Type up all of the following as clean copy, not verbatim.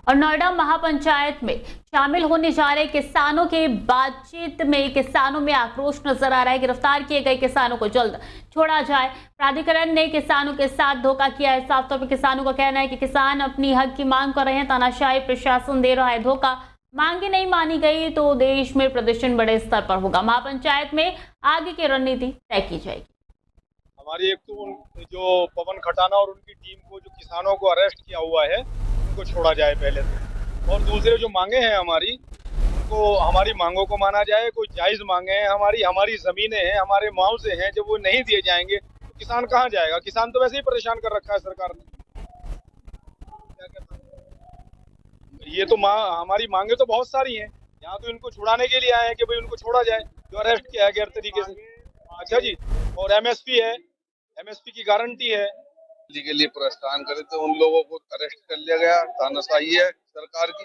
और नोएडा महापंचायत में शामिल होने जा रहे किसानों के बातचीत में किसानों में आक्रोश नजर आ रहा है। गिरफ्तार किए गए किसानों को जल्द छोड़ा जाए। प्राधिकरण ने किसानों के साथ धोखा किया है। साफ तौर पर किसानों का कहना है कि किसान अपनी हक की मांग कर रहे हैं, तानाशाही प्रशासन दे रहा है धोखा। मांगे नहीं मानी गई तो देश में प्रदर्शन बड़े स्तर पर होगा। महापंचायत में आगे की रणनीति तय की जाएगी। हमारी एक तो जो पवन खटाना और उनकी टीम को जो किसानों को अरेस्ट किया हुआ है उनको छोड़ा जाए पहले तो, और दूसरे जो मांगे हैं हमारी उनको हमारी मांगों को माना जाए। कोई जायज मांगे हैं हमारी जमीनें हैं, हमारे मुआवजे हैं, जब वो नहीं दिए जाएंगे तो किसान कहाँ जाएगा। किसान तो वैसे ही परेशान कर रखा है सरकार ने। क्या कहता है ये तो हमारी मांगे तो बहुत सारी हैं। यहाँ तो इनको छुड़ाने के लिए आए हैं कि भाई उनको छोड़ा जाए जो अरेस्ट किया है गैर तरीके से। अच्छा जी, और एमएसपी है, एमएसपी की गारंटी है। के लिए प्रस्थान करे तो उन लोगों को अरेस्ट कर लिया गया। तानाशाही है सरकार की।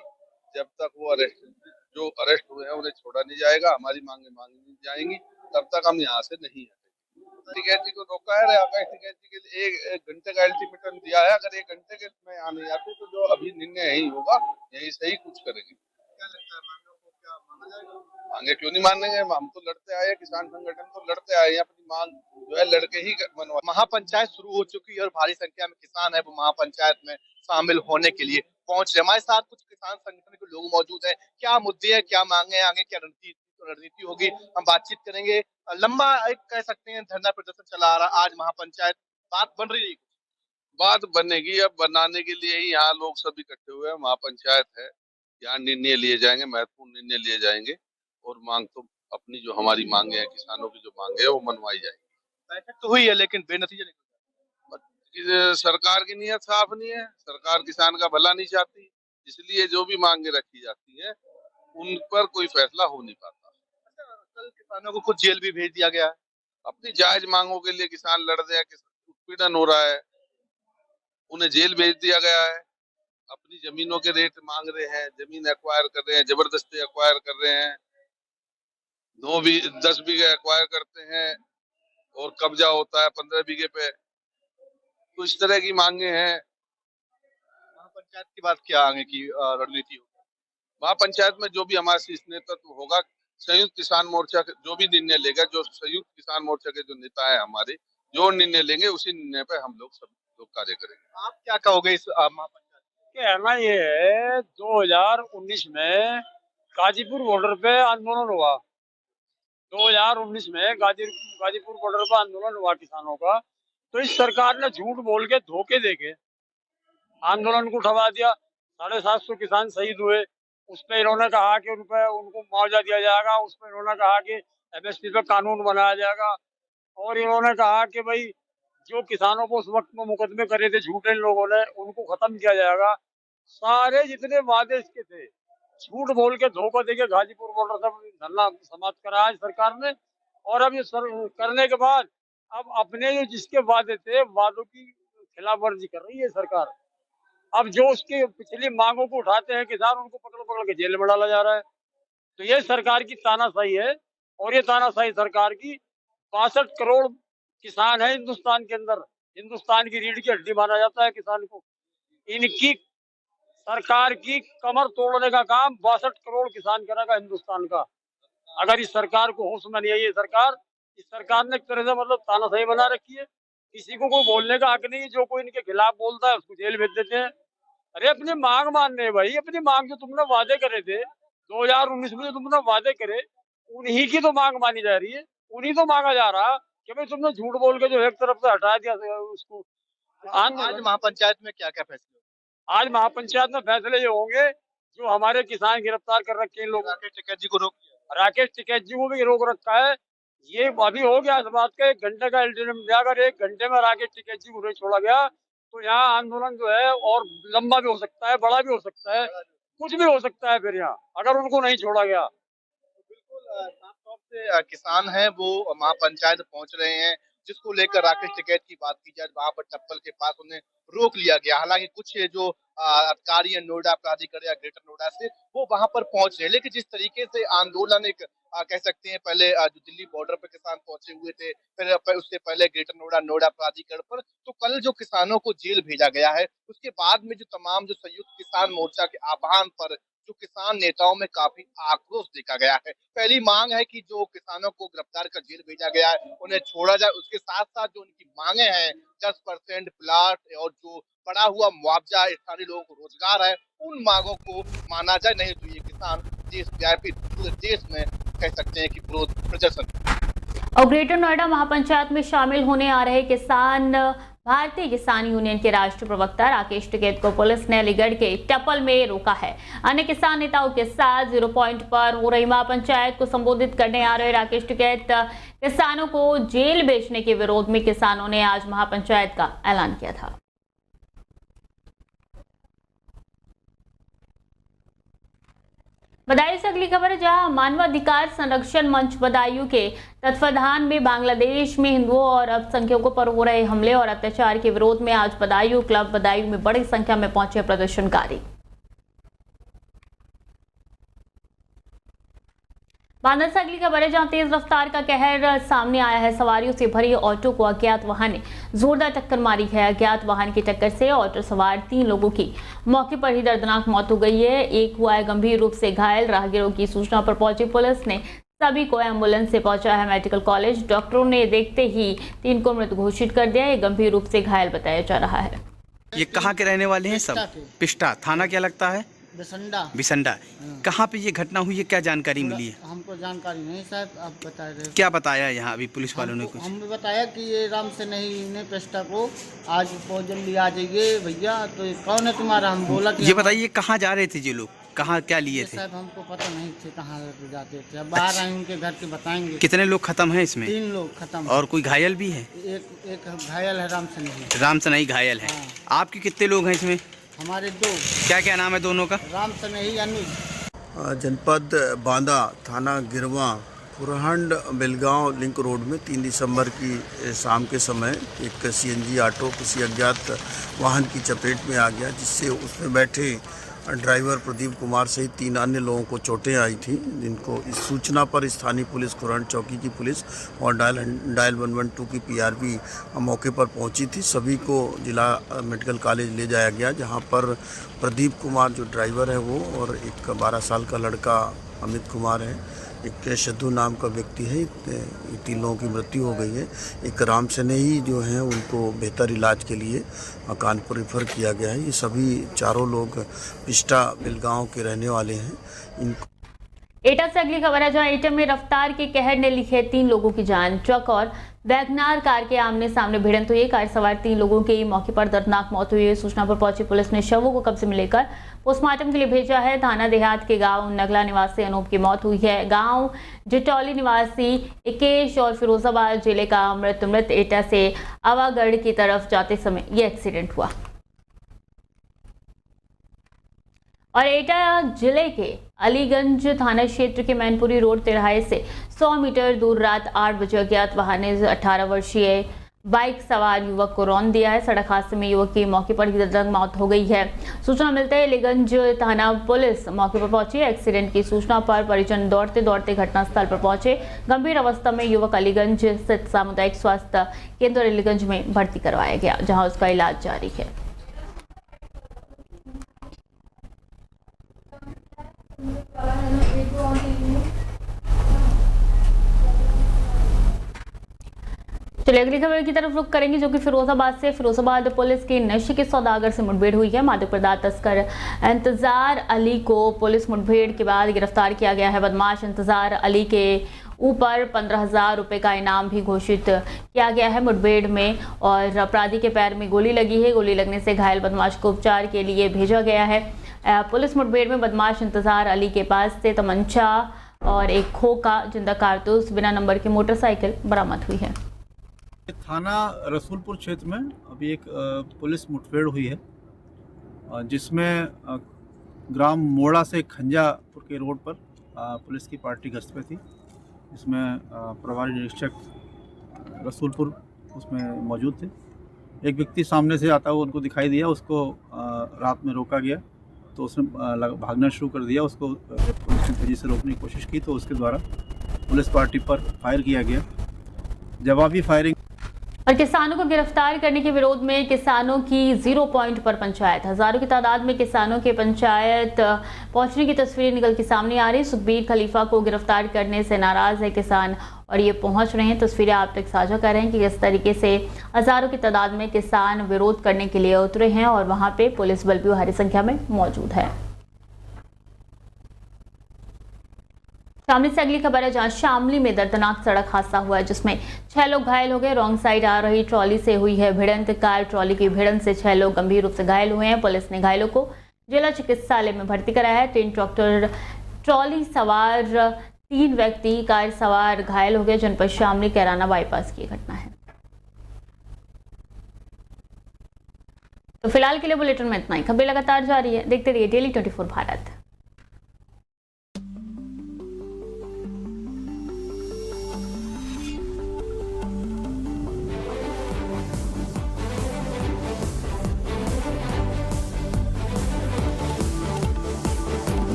जब तक वो जो अरेस्ट हुए हैं उन्हें छोड़ा नहीं जाएगा, हमारी मांगे मांगी नहीं जाएंगी, तब तक हम यहाँ से नहीं हटेंगे। टिकैत जी को रोका है, आकाश टिकैत जी के लिए एक घंटे का अल्टीमेटम दिया है। अगर 1 घंटे के में यहाँ नहीं आते तो जो अभी निर्णय यही होगा, यही से ही कुछ करेंगे। क्या लगता है मांगों को क्या माना जाएगा? मांगे क्यों नहीं मानेंगे? हम तो लड़ते आए, किसान संगठन तो लड़ते आए हैं, अपनी मांग जो है लड़के ही मनवा। महापंचायत शुरू हो चुकी है और भारी संख्या में किसान है वो महापंचायत में शामिल होने के लिए पहुंच रहे। हमारे साथ कुछ किसान संगठन के लोग मौजूद हैं। क्या मुद्दे हैं, क्या मांगे हैं, आगे क्या रणनीति होगी, हम बातचीत करेंगे। लंबा एक कह सकते हैं धरना प्रदर्शन चला आ रहा आज महापंचायत। बात बन रही है, बात बनेगी। अब बनाने के लिए ही यहाँ लोग सब इकट्ठे हुए हैं। महापंचायत है, यहाँ निर्णय लिए जाएंगे, महत्वपूर्ण निर्णय लिए जाएंगे। और मांग तो अपनी जो हमारी मांगे हैं, किसानों की जो मांगे है वो मनवाई जाएगी। बैठक तो हुई है लेकिन बेनतीजा कि सरकार की नीयत साफ नहीं है, सरकार किसान का भला नहीं चाहती, इसलिए जो भी मांगे रखी जाती है उन पर कोई फैसला हो नहीं पाता। कल किसानों को कुछ जेल भी भेज दिया गया है। अपनी जायज मांगों के लिए किसान लड़ रहे हैं, उत्पीड़न हो रहा है, उन्हें जेल भेज दिया गया है। अपनी जमीनों के रेट मांग रहे हैं, जमीन एक्वायर कर रहे हैं, जबरदस्ती एक्वायर कर रहे हैं। 10 बीघे एक्वायर करते हैं और कब्जा होता है 15 बीघे पे। तो इस तरह की मांगे हैं। महापंचायत की बात क्या आगे की रणनीति होगी? महापंचायत में जो भी हमारा शीर्ष नेतृत्व होगा, संयुक्त किसान मोर्चा जो भी निर्णय लेगा, जो संयुक्त किसान मोर्चा के जो नेता है हमारे, जो निर्णय लेंगे उसी निर्णय पे हम लोग सब लोग कार्य करेंगे। आप क्या कहोगे इस महापंचायत? कहना ये है 2019 में गाजीपुर बॉर्डर पे आंदोलन हुआ। 2019 में गाजीपुर बॉर्डर पर आंदोलन हुआ किसानों का। तो इस सरकार ने झूठ बोल के धोखे देके आंदोलन को उठवा दिया। 750 किसान शहीद हुए। उस पर इन्होंने कहा कि उनको मुआवजा दिया जाएगा। उस पर इन्होंने कहा कि एमएसपी पे कानून बनाया जाएगा। और इन्होंने कहा कि भाई जो किसानों को उस वक्त में मुकदमे करे थे झूठे लोगों ने, उनको खत्म किया जाएगा। सारे जितने वादे इसके थे झूठ बोल के धोखा देके गाजीपुर बॉर्डर से धरना समाप्त करा आज सरकार ने। और अब ये करने के बाद अब अपने जो जिसके वादे थे वादों की खिलाफ वर्जी कर रही है सरकार। अब जो उसकी पिछली मांगों को उठाते हैं किसान, उनको पकड़ पकड़ के जेल में डाला जा रहा है। तो ये सरकार की तानाशाही है। और ये तानाशाही सरकार की 62 करोड़ किसान है हिंदुस्तान के अंदर। हिंदुस्तान की रीढ़ की हड्डी माना जाता है किसान को। इनकी सरकार की कमर तोड़ने का काम 62 करोड़ किसान करेगा हिंदुस्तान का। अगर इस सरकार को होश में नहीं है, ये सरकार इस सरकार ने एक तरह से मतलब तानाशाही बना रखी है। किसी को कोई बोलने का हक नहीं है। जो कोई इनके खिलाफ बोलता है उसको जेल भेज देते हैं। अरे अपनी मांग मानने हैं भाई, अपनी मांग जो तुमने वादे करे थे 2019 में, जो तुमने वादे करे उन्हीं की तो मांग मानी जा रही है। उन्हीं तो मांगा जा रहा कि भाई तुमने झूठ बोल के जो एक तरफ से हटा दिया उसको। आज महापंचायत में क्या क्या फैसले? आज महापंचायत में फैसले ये होंगे जो हमारे किसान गिरफ्तार कर रखे हैं लोग। राकेश टिकैत जी को रोक दिया। राकेश टिकैत जी को भी रोक रखा है। ये अभी हो गया इस बात का 1 घंटे का अल्टीमेटम दिया। अगर 1 घंटे में राकेश टिकैत जी को नहीं छोड़ा गया तो यहाँ आंदोलन जो है और लंबा भी हो सकता है, बड़ा भी हो सकता है, कुछ भी हो सकता है फिर यहाँ, अगर उनको नहीं छोड़ा गया। बिल्कुल साफ तौर से किसान है वो महापंचायत पहुंच रहे हैं, जिसको लेकर राकेश टिकैत की बात की जाए वहां पर टप्पल के पास उन्हें रोक लिया गया। हालांकि कुछ जो अधिकारी है नोएडा प्राधिकरण या ग्रेटर नोएडा से, वो वहां पर पहुंच रहे हैं, लेकिन जिस तरीके से आंदोलन एक कह सकते हैं, पहले जो दिल्ली बॉर्डर पर किसान पहुंचे हुए थे, फिर उससे पहले ग्रेटर नोएडा नोएडा प्राधिकरण पर, तो कल जो किसानों को जेल भेजा गया है, उसके बाद में जो तमाम जो संयुक्त किसान मोर्चा के आह्वान पर जो किसान नेताओं में काफी आक्रोश देखा गया है। पहली मांग है कि जो किसानों को गिरफ्तार कर जेल भेजा गया है उन्हें छोड़ा जाए। उसके साथ साथ जो उनकी मांगे हैं 10% प्लाट और जो पड़ा हुआ मुआवजा, स्थानीय लोगों को रोजगार है, उन मांगों को माना जाए, नहीं तो ये किसान देशव्यापी पूरे देश में कह सकते हैं कि विरोध प्रदर्शन। और ग्रेटर नोएडा महापंचायत में शामिल होने आ रहे किसान भारतीय किसान यूनियन के राष्ट्रीय प्रवक्ता राकेश टिकैत को पुलिस ने अलीगढ़ के टप्पल में रोका है। अन्य किसान नेताओं के साथ 0 पॉइंट पर हो रही महापंचायत को संबोधित करने आ रहे राकेश टिकैत किसानों को जेल भेजने के विरोध में किसानों ने आज महापंचायत का ऐलान किया था। बदायूं से अगली खबर है, जहां मानवाधिकार संरक्षण मंच बदायूं के तत्वाधान में बांग्लादेश में हिंदुओं और अल्पसंख्यकों पर हो रहे हमले और अत्याचार के विरोध में आज बदायूं क्लब बदायूं में बड़ी संख्या में पहुंचे प्रदर्शनकारी। बांदा से अगली खबर है, जहां तेज रफ्तार का कहर सामने आया है। सवारियों से भरी ऑटो को अज्ञात वाहन ने जोरदार टक्कर मारी है। अज्ञात वाहन की टक्कर से ऑटो सवार 3 लोगों की मौके पर ही दर्दनाक मौत हो गई है। एक हुआ है गंभीर रूप से घायल। राहगीरों की सूचना पर पहुंची पुलिस ने सभी को एम्बुलेंस से पहुंचा है मेडिकल कॉलेज। डॉक्टरों ने देखते ही 3 को मृत घोषित कर दिया। ये गंभीर रूप से घायल बताया जा रहा है। ये कहाँ के रहने वाले हैं सब? पिस्टा थाना क्या लगता है? बिसंडा। कहाँ पे ये घटना हुई है, क्या जानकारी मिली है? हमको जानकारी नहीं साहब, आप बता रहे हो। क्या बताया यहाँ अभी पुलिस वालों ने कुछ? हमने बताया कि ये राम से नहीं ने पेस्टा को आज बहुत जल्दी आ जाइए भैया। तो ये कौन है तुम्हारा? हम बोला कि ये बताइए कहाँ जा रहे थे ये लोग, कहाँ क्या लिए थे? साहब हमको पता नहीं थे कहाँ जाते थे, अब बाहर आए उनके घर के बताएंगे। कितने लोग खत्म हैं इसमें? 3 लोग खत्म। और कोई घायल भी है? एक घायल है, राम से नहीं। राम से नहीं घायल है। आपके कितने लोग हैं इसमें? हमारे 2। क्या क्या नाम है दोनों का? राम से नहीं अनुज। जनपद बांदा, थाना गिरवा, पुरहंड बेलगांव लिंक रोड में 3 दिसंबर की शाम के समय एक सीएनजी ऑटो किसी अज्ञात वाहन की चपेट में आ गया, जिससे उसमें बैठे ड्राइवर प्रदीप कुमार सहित 3 अन्य लोगों को चोटें आई थी, जिनको इस सूचना पर स्थानीय पुलिस खुरहंड चौकी की पुलिस और डायल 112 की पीआरपी मौके पर पहुंची थी। सभी को जिला मेडिकल कॉलेज ले जाया गया, जहां पर प्रदीप कुमार जो ड्राइवर है वो और एक 12 साल का लड़का अमित कुमार है, एक शद्धू नाम का व्यक्ति है। 3 लोगों की मृत्यु हो गई है। एक राम सनेही जो हैं उनको बेहतर इलाज के लिए कानपुर रेफर किया गया है। ये सभी 4 लोग पिस्टा बेलगांव के रहने वाले हैं। इनको एटा से अगली खबर है, जहां एटा में रफ्तार के कहर ने लिखे 3 लोगों की जान। ट्रक और वैगनार कार के आमने सामने भिड़ंत हुई। कार सवार 3 लोगों की मौके पर दर्दनाक मौत हुई है। सूचना पर पहुंची पुलिस ने शवों को कब्जे में लेकर पोस्टमार्टम के लिए भेजा है। थाना देहात के गांव नगला निवासी अनूप की मौत हुई है। गांव जिटौली निवासी इकेश और फिरोजाबाद जिले का मृत एटा से आवागढ़ की तरफ जाते समय यह एक्सीडेंट हुआ। और एटा जिले के अलीगंज थाना क्षेत्र के मैनपुरी रोड तिराहे से 100 मीटर दूर रात 8 बजे अज्ञात वाहन ने 18 वर्षीय बाइक सवार युवक को रौंद दिया है। सड़क हादसे में युवक की मौके पर ही दर्दनाक मौत हो गई है। सूचना मिलते ही अलीगंज थाना पुलिस मौके पर पहुंची। एक्सीडेंट की सूचना पर परिजन दौड़ते दौड़ते घटनास्थल पर पहुंचे। गंभीर अवस्था में युवक अलीगंज स्थित सामुदायिक स्वास्थ्य केंद्र अलीगंज में भर्ती करवाया गया, जहाँ उसका इलाज जारी है। चलिए अगली खबर की तरफ रुख करेंगे, जो कि फिरोजाबाद पुलिस के नशे के सौदागर से मुठभेड़ हुई है। मादक पदार्थ तस्कर इंतजार अली को पुलिस मुठभेड़ के बाद गिरफ्तार किया गया है। बदमाश इंतजार अली के ऊपर 15,000 रुपए का इनाम भी घोषित किया गया है मुठभेड़ में। और अपराधी के पैर में गोली लगी है। गोली लगने से घायल बदमाश को उपचार के लिए भेजा गया है। पुलिस मुठभेड़ में बदमाश इंतजार अली के पास से तमंचा और एक खोखा जिंदा कारतूस बिना नंबर की मोटरसाइकिल बरामद हुई है। थाना रसूलपुर क्षेत्र में अभी एक पुलिस मुठभेड़ हुई है, जिसमें ग्राम मोड़ा से खंजापुर के रोड पर पुलिस की पार्टी गश्त पे थी। इसमें प्रभारी निरीक्षक रसूलपुर उसमें मौजूद थे एक व्यक्ति सामने से आता हुआ उनको दिखाई दिया, उसको रात में रोका गया तो उसने भागना शुरू कर दिया। उसको पुलिस ने तेजी से रोकने की कोशिश की तो उसके द्वारा पुलिस पार्टी पर फायर किया गया, जवाबी फायरिंग। और किसानों को गिरफ्तार करने के विरोध में किसानों की 0 पॉइंट पर पंचायत, हजारों की तादाद में किसानों के पंचायत पहुंचने की तस्वीरें निकल के सामने आ रही। सुखबीर खलीफा को गिरफ्तार करने से नाराज है किसान और ये पहुंच रहे हैं। तस्वीरें आप तक साझा कर रहे हैं कि किस तरीके से हजारों की तादाद में किसान विरोध करने के लिए उतरे हैं और वहां पे पुलिस बल भी भारी संख्या में मौजूद है। शामली से अगली खबर है, जहां शामली में दर्दनाक सड़क हादसा हुआ है जिसमें 6 लोग घायल हो गए। रॉन्ग साइड आ रही ट्रॉली से हुई है भिड़ंत। कार ट्रॉली की भिड़ंत से 6 लोग गंभीर रूप से घायल हुए हैं। पुलिस ने घायलों को जिला चिकित्सालय में भर्ती कराया है। 3 ट्रैक्टर ट्रॉली सवार 3 व्यक्ति कार सवार घायल हो गए, जनपद शामली कैराना बाईपास की घटना है। तो फिलहाल के लिए बुलेटिन में इतना ही। खबरें लगातार जारी है, देखते रहिए डेली 24 भारत।